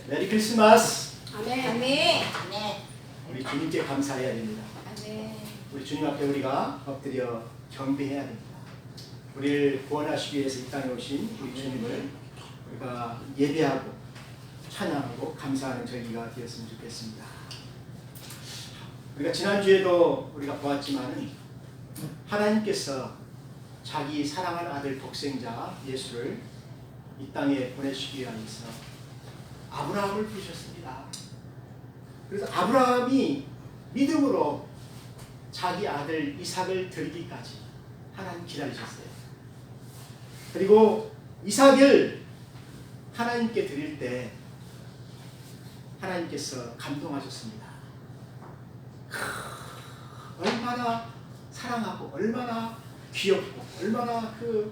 메리 크리스마스. 아멘. 아멘. 우리 주님께 감사해야 됩니다. 아멘. 우리 주님 앞에 우리가 엎드려 경배해야 됩니다. 우리를 구원하시기 위해서 이 땅에 오신 우리 주님을 우리가 예배하고 찬양하고 감사하는 저희가 되었으면 좋겠습니다. 우리가 지난주에도 우리가 보았지만은 하나님께서 자기 사랑하는 아들 독생자 예수를 이 땅에 보내시기 위해서 아브라함을 부르셨습니다. 그래서 아브라함이 믿음으로 자기 아들 이삭을 드리기까지 하나님 기다리셨어요. 그리고 이삭을 하나님께 드릴 때 하나님께서 감동하셨습니다. 얼마나 사랑하고 얼마나 귀엽고 얼마나 그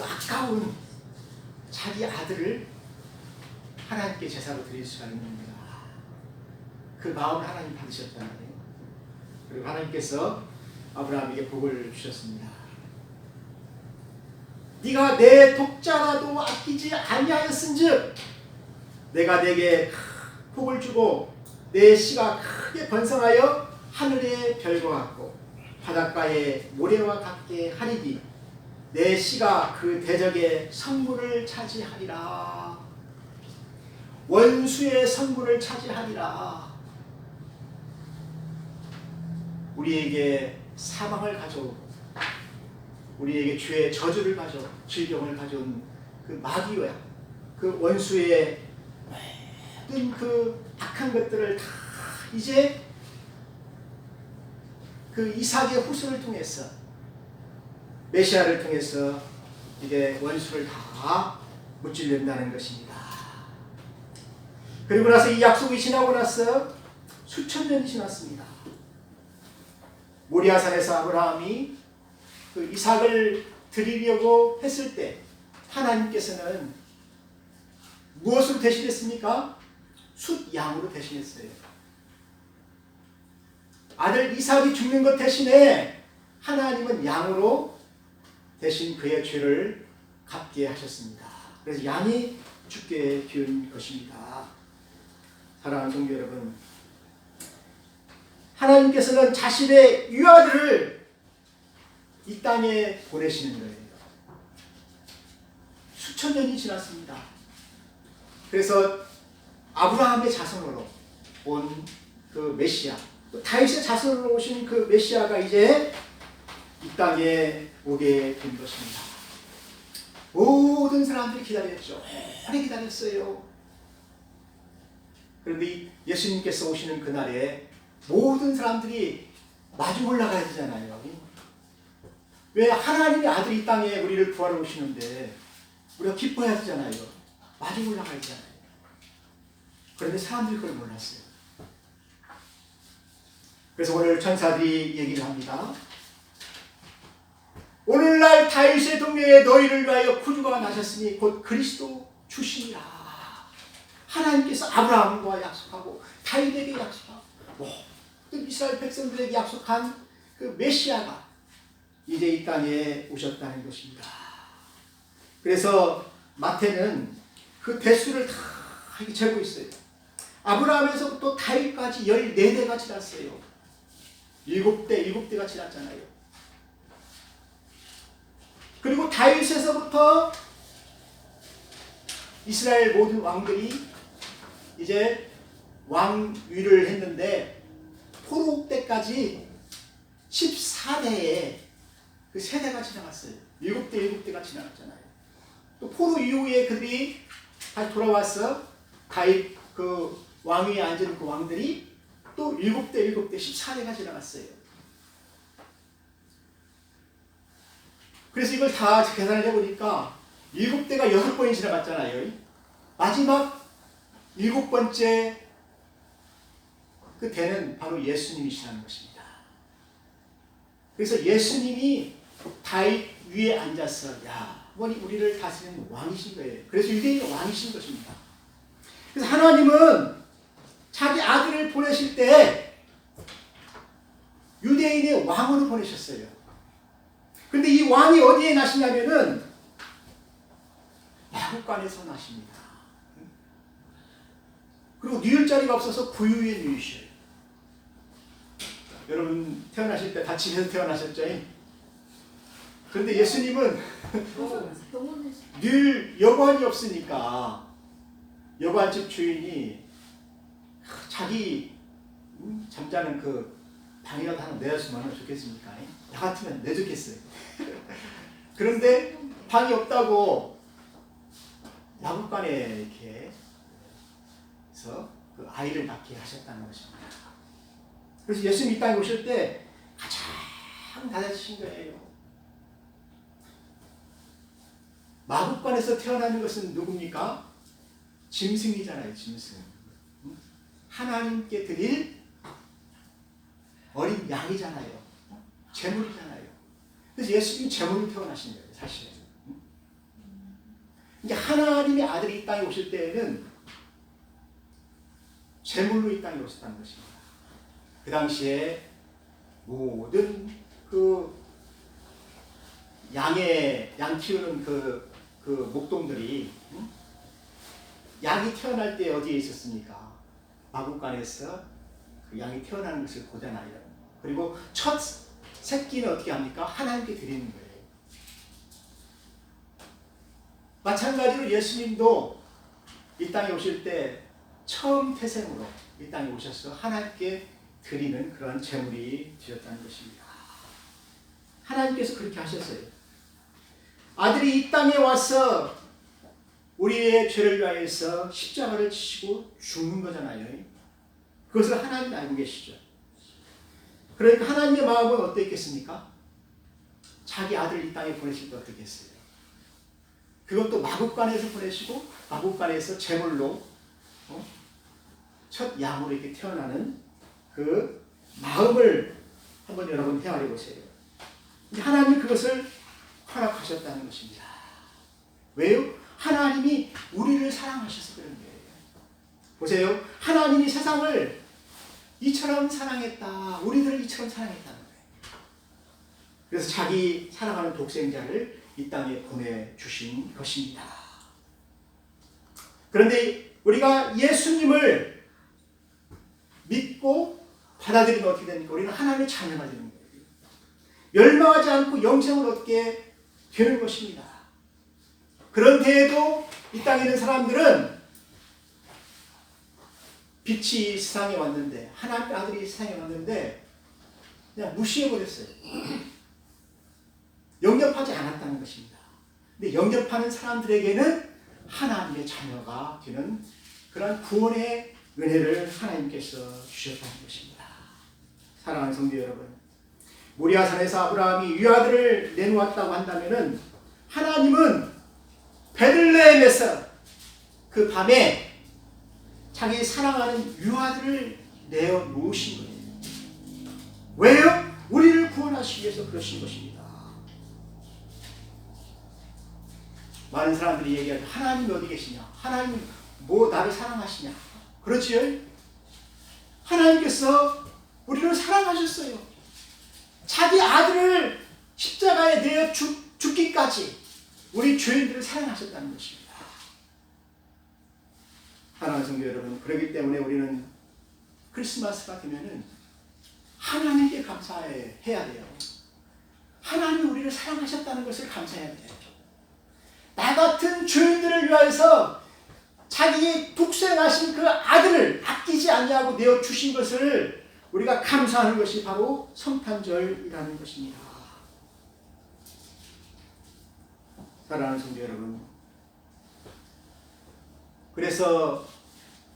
아까운 자기 아들을 하나님께 제사로 드릴 수가 있는가. 그 마음을 하나님 받으셨잖아요. 그리고 하나님께서 아브라함에게 복을 주셨습니다. 네가 내 독자라도 아끼지 아니하였은즉 내가 네게 복을 주고 내 씨가 크게 번성하여 하늘의 별과 같고 바닷가의 모래와 같게 하리니 내 씨가 그 대적의 성문을 차지하리라. 원수의 성문을 차지하리라. 우리에게 사망을 가져오고 우리에게 죄의 저주를 가져오고 질병을 가져온 그 마귀와 그 원수의 모든 그 악한 것들을 다 이제 그 이삭의 후손을 통해서 메시아를 통해서 이게 원수를 다 무찔린다는 것입니다. 그리고 나서 이 약속이 지나고 나서 수천 년이 지났습니다. 모리아산에서 아브라함이 그 이삭을 드리려고 했을 때 하나님께서는 무엇으로 대신했습니까? 숫양으로 대신했어요. 아들 이삭이 죽는 것 대신에 하나님은 양으로 대신 그의 죄를 갚게 하셨습니다. 그래서 양이 죽게 된 것입니다. 사랑하는 성도 여러분, 하나님께서는 자신의 유아들을 이 땅에 보내시는 거예요. 수천 년이 지났습니다. 그래서 아브라함의 자손으로 온 그 메시아, 또 다윗의 자손으로 오신 그 메시아가 이제 이 땅에 오게 된 것입니다. 모든 사람들이 기다렸죠. 오래 기다렸어요. 그런데 예수님께서 오시는 그날에 모든 사람들이 마주 올라가야 되잖아요. 왜 하나님의 아들이 이 땅에 우리를 구하러 오시는데 우리가 기뻐해야 되잖아요. 마주 올라가야 되잖아요. 그런데 사람들이 그걸 몰랐어요. 그래서 오늘 천사들이 얘기를 합니다. 오늘날 다윗의 동네에 너희를 위하여 구주가 나셨으니 곧 그리스도 주시니라. 하나님께서 아브라함과 약속하고 다윗에게 약속하고 모든 이스라엘 백성들에게 약속한 그 메시아가 이제 이 땅에 오셨다는 것입니다. 그래서 마태는 그 대수를 다 재고 있어요. 아브라함에서부터 다윗까지 14대가 지났어요. 7대가 지났잖아요. 그리고 다윗에서부터 이스라엘 모든 왕들이 이제 왕위를 했는데 포로 때까지 14대에 그 세대가 지나갔어요. 7대가 지나갔잖아요. 또 포로 이후에 그들이 다시 돌아와서 다윗 그 왕위에 앉은 그 왕들이 또 7대, 14대가 지나갔어요. 그래서 이걸 다 계산을 해보니까 7대가 6번이 지나갔잖아요. 마지막 7번째 그 대는 바로 예수님이시라는 것입니다. 그래서 예수님이 다윗 위에 앉아서 우리를 다스리는 왕이신 거예요. 그래서 유대인의 왕이신 것입니다. 그래서 하나님은 자기 아들을 보내실 때 유대인의 왕으로 보내셨어요. 그런데 이 왕이 어디에 나시냐면은 마국간에서 나십니다. 그리고 누울 자리가 없어서 구유에 누이셔요. 여러분 태어나실 때 다 집에서 태어나셨죠? 그런데 예수님은 늘 여관이 없으니까 여관집 주인이 자기 잠자는 그 방이라도 하나 내줬으면 좋겠습니까? 나 같으면 내줬겠어요. 그런데 방이 없다고 마구간에 이렇게 해서 그 아이를 낳게 하셨다는 것입니다. 그래서 예수님 이 땅에 오실 때 가장 낮아지신 거예요. 마구간에서 태어나는 것은 누굽니까? 짐승이잖아요. 짐승. 하나님께 드릴 어린 양이잖아요. 제물이잖아요. 그래서 예수님이 제물로 태어나신 거예요. 사실은. 이제 하나님의 아들이 이 땅에 오실 때에는 제물로 이 땅에 오셨다는 것입니다. 그 당시에 모든 그 양 키우는 그 목동들이 양이 태어날 때 어디에 있었습니까? 마구간에서 그 양이 태어나는 것을 보잖아요. 그리고 첫 새끼는 어떻게 합니까? 하나님께 드리는 거예요. 마찬가지로 예수님도 이 땅에 오실 때 처음 태생으로 이 땅에 오셔서 하나님께 드리는 그런 제물이 되었다는 것입니다. 하나님께서 그렇게 하셨어요. 아들이 이 땅에 와서 우리의 죄를 위하여서 십자가를 지시고 죽는 거잖아요. 그것을 하나님 알고 계시죠. 그러니까 하나님의 마음은 어땠겠습니까? 자기 아들을 이 땅에 보내실 때 어떻겠어요? 그것도 마구간에서 보내시고 마구간에서 제물로 첫 양으로 이렇게 태어나는 그 마음을 한번 여러분 헤아려 보세요. 하나님이 그것을 허락하셨다는 것입니다. 왜요? 하나님이 우리를 사랑하셔서 그런 거예요. 보세요. 하나님이 세상을 이처럼 사랑했다. 우리들을 이처럼 사랑했다는 거예요. 그래서 자기 사랑하는 독생자를 이 땅에 보내주신 것입니다. 그런데 우리가 예수님을 믿고 받아들이면 어떻게 됩니까? 우리는 하나님의 자녀가 되는 거예요. 멸망하지 않고 영생을 얻게 되는 것입니다. 그런데에도 이 땅에 있는 사람들은 빛이 세상에 왔는데, 하나님의 아들이 세상에 왔는데 그냥 무시해버렸어요. 영접하지 않았다는 것입니다. 근데 영접하는 사람들에게는 하나님의 자녀가 되는 그런 구원의 은혜를 하나님께서 주셨다는 것입니다. 사랑하는 성도 여러분, 모리아산에서 아브라함이 유아들을 내놓았다고 한다면은 하나님은 베들레헴에서 그 밤에 자기 사랑하는 유아들을 내어 놓으신 거예요. 왜요? 우리를 구원하시기 위해서 그러신 것입니다. 많은 사람들이 얘기하죠. 하나님이 어디 계시냐? 하나님 뭐 나를 사랑하시냐? 그렇지요? 하나님께서 우리를 사랑하셨어요. 자기 아들을 십자가에 내어 죽기까지 우리 죄인들을 사랑하셨다는 것입니다. 사랑하는 성도 여러분, 그렇기 때문에 우리는 크리스마스가 되면은 하나님께 감사해야 돼요. 하나님이 우리를 사랑하셨다는 것을 감사해야 돼요. 나 같은 죄인들을 위하여서 자기 독생하신 그 아들을 아끼지 않냐고 내어 주신 것을 우리가 감사하는 것이 바로 성탄절이라는 것입니다. 사랑하는 성도 여러분, 그래서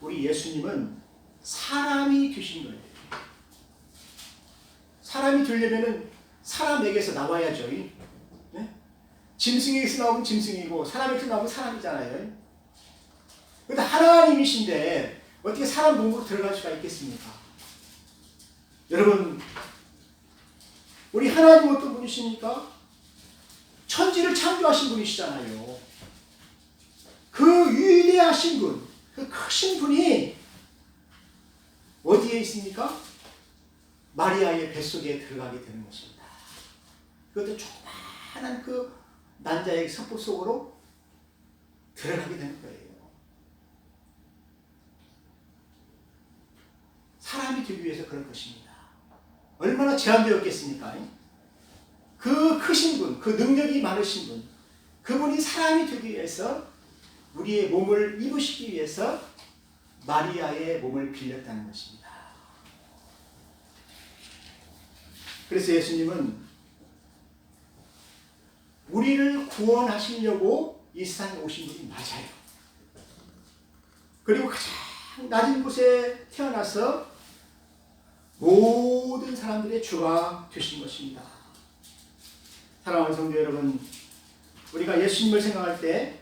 우리 예수님은 사람이 되신 거예요. 사람이 되려면 사람에게서 나와야죠. 네? 짐승에게서 나오면 짐승이고 사람에게서 나오면 사람이잖아요. 그런데 하나님이신데 어떻게 사람 몸으로 들어갈 수가 있겠습니까? 여러분, 우리 하나님 어떤 분이십니까? 천지를 창조하신 분이시잖아요. 그 위대하신 분, 그 크신 분이 어디에 있습니까? 마리아의 뱃속에 들어가게 되는 것입니다. 그것도 조그마한 그 난자의 서포 속으로 들어가게 되는 거예요. 사람이 되기 위해서 그럴 것입니다. 얼마나 제한되었겠습니까? 그 크신 분, 그 능력이 많으신 분, 그분이 사람이 되기 위해서 우리의 몸을 입으시기 위해서 마리아의 몸을 빌렸다는 것입니다. 그래서 예수님은 우리를 구원하시려고 이 세상에 오신 분이 맞아요. 그리고 가장 낮은 곳에 태어나서 모든 사람들의 주가 되신 것입니다. 사랑하는 성도 여러분, 우리가 예수님을 생각할 때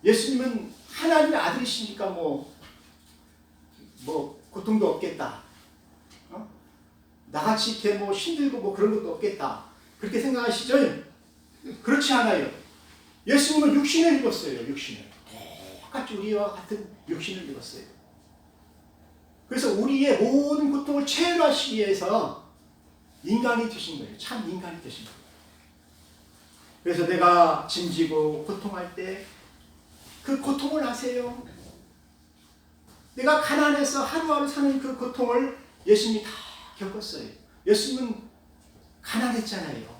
예수님은 하나님의 아들이시니까 뭐 고통도 없겠다. 나같이 이렇게 뭐 힘들고 뭐 그런 것도 없겠다. 그렇게 생각하시죠? 그렇지 않아요. 예수님은 육신을 입었어요. 육신을. 똑같이 우리와 같은 육신을 입었어요. 그래서 우리의 모든 고통을 체휼하시기 위해서 인간이 되신 거예요. 참 인간이 되신 거예요. 그래서 내가 짐지고 고통할 때 그 고통을 아세요? 내가 가난해서 하루하루 사는 그 고통을 예수님이 다 겪었어요. 예수님은 가난했잖아요.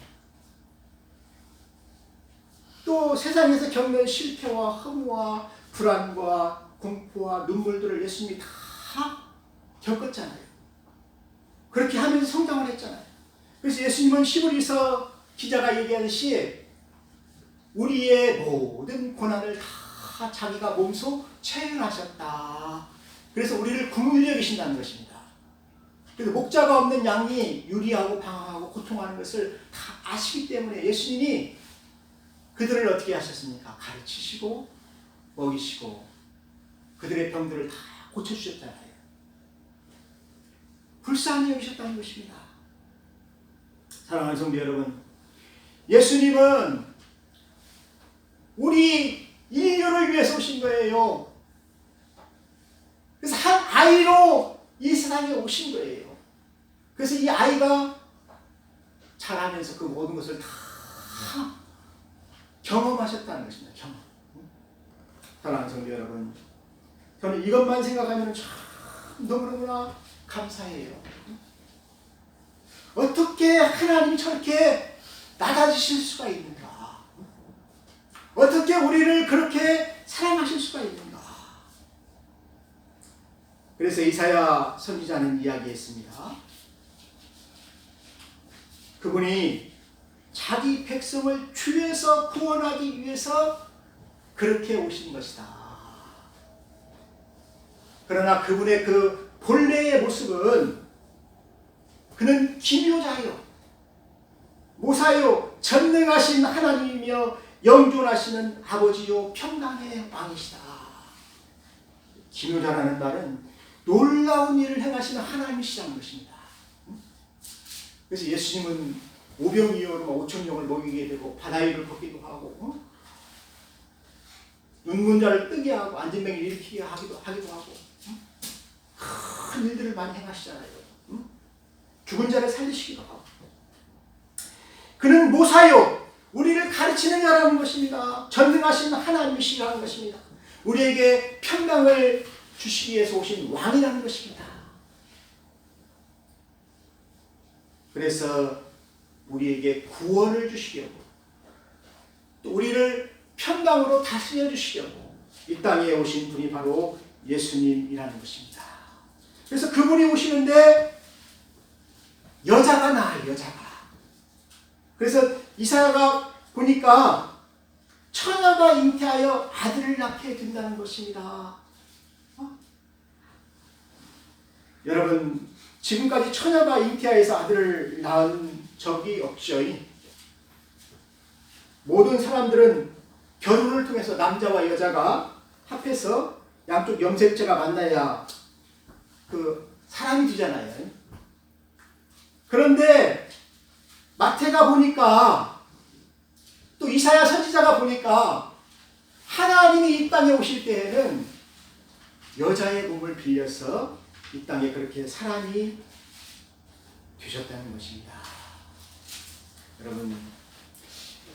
또 세상에서 겪는 실패와 허무와 불안과 공포와 눈물들을 예수님이 다 겪었잖아요. 그렇게 하면서 성장을 했잖아요. 그래서 예수님은 히브리서 기자가 얘기하듯이 우리의 모든 고난을 다 자기가 몸소 체휼하셨다. 그래서 우리를 긍휼히 여기신다는 것입니다. 그래서 목자가 없는 양이 유리하고 방황하고 고통하는 것을 다 아시기 때문에 예수님이 그들을 어떻게 하셨습니까? 가르치시고 먹이시고 그들의 병들을 다 고쳐주셨잖아요. 불쌍히 여기셨다는 것입니다. 사랑하는 성도 여러분, 예수님은 우리 인류를 위해서 오신 거예요. 그래서 한 아이로 이 세상에 오신 거예요. 그래서 이 아이가 자라면서 그 모든 것을 다 경험하셨다는 것입니다. 경험. 사랑하는 성도 여러분, 저는 이것만 생각하면 참 너무너무나 감사해요. 어떻게 하나님이 저렇게 낮아지실 수가 있는가? 어떻게 우리를 그렇게 사랑하실 수가 있는가? 그래서 이사야 선지자는 이야기했습니다. 그분이 자기 백성을 죄에서 구원하기 위해서 그렇게 오신 것이다. 그러나 그분의 그 본래의 모습은 그는 기묘자요, 모사요, 전능하신 하나님이며 영존하시는 아버지요 평강의 왕이시다. 기묘자라는 말은 놀라운 일을 행하시는 하나님이시라는 것입니다. 그래서 예수님은 오병이어로 5,000명을 먹이게 되고 바다 위를 걷기도 하고 눈문 자를 뜨게 하고 앉은 맹을 일으키게 하기도 하고 큰 일들을 많이 행하시잖아요. 죽은 자를 살리시기도 하고. 그는 모사요, 우리를 가르치는 자라는 것입니다. 전능하신 하나님이시라는 것입니다. 우리에게 평강을 주시기 위해서 오신 왕이라는 것입니다. 그래서 우리에게 구원을 주시려고, 또 우리를 평강으로 다스려 주시려고 이 땅에 오신 분이 바로 예수님이라는 것입니다. 그래서 그분이 오시는데 여자가 나아요. 여자가. 그래서 이사야가 보니까 처녀가 잉태하여 아들을 낳게 된다는 것입니다. 여러분, 지금까지 처녀가 잉태하여서 아들을 낳은 적이 없죠. 모든 사람들은 결혼을 통해서 남자와 여자가 합해서 양쪽 염색체가 만나야 그 사람이 되잖아요. 그런데 마태가 보니까, 또 이사야 선지자가 보니까 하나님이 이 땅에 오실 때에는 여자의 몸을 빌려서 이 땅에 그렇게 사람이 되셨다는 것입니다. 여러분,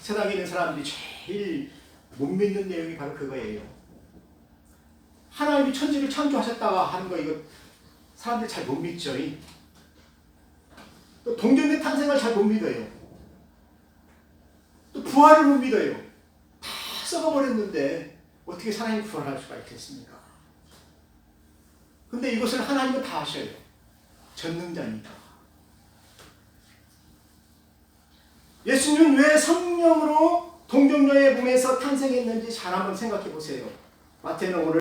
세상에 있는 사람들이 제일 못 믿는 내용이 바로 그거예요. 하나님이 천지를 창조하셨다가 하는 거, 이거 사람들이 잘 못 믿죠. 또 동정녀 탄생을 잘 못 믿어요. 또 부활을 못 믿어요. 다 썩어버렸는데 어떻게 사람이 부활할 수가 있겠습니까? 근데 이것을 하나님은 다 하셔요. 전능자니까. 예수님은 왜 성령으로 동정녀의 몸에서 탄생했는지 잘 한번 생각해 보세요. 마태는 오늘